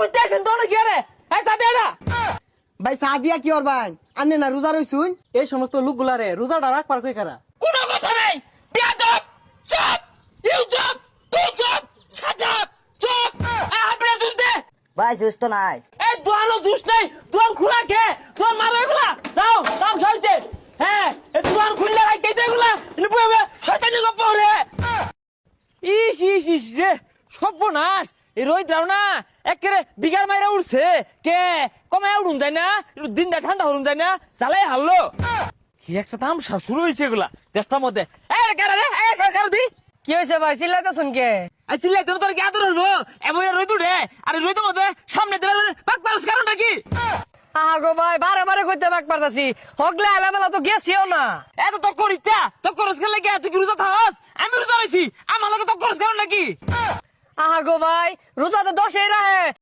কইতে আছেন তো না কি রে এই সাদে না ভাই সাদিয়া কি ওর ভাই আন্নে না রোজা রইছুন এই সমস্ত লোকগুলা রে রোজাটা রাখবার কই কারা কোনো কথা নাই বেয়াদব চুপ ইউ চুপ তুই চুপ সাদা চুপ আপনি জুস দে ভাই জুস তো নাই এই দোয়ানো জুস নাই দোয়ান খোলা কে দোয়ান মারো এগুলা যাও কাম সইছে হ্যাঁ এই দোয়ান খুললে রাখতে এগুলা নিবে শয়তানি গপ রে ইস ইস ইস যে সর্বনাশ এই রোদ দাও না একেরে বিঘার মাইরা উঠছে কে কমায় উঠুন যায় না একটু দিনটা ঠান্ডা হলুন যায় না জ্বালাই হারলো কি একটা তামসা শুরু হয়েছে এগুলা দেশটার মধ্যে এই কারা রে এই কারা দি কি হয়েছে ভাই চিল্লাইতেছুন কে আসলে তোর কি আদর হলো এমন রোদ উঠে আর রোদের মধ্যে সামনে দিলে পাক পারস কারণটা কি আগো ভাই বারে বারে কইতে বাক পারতাছি হগলে আলাবেলা তো গেছিও না এত তো করিতা তো করস গেলে কি তুই কি রোজা থাকস আমি রোজা রইছি আমার লগে তো করস কারণ নাকি আগো ভাই রোজা তো 10 রাহে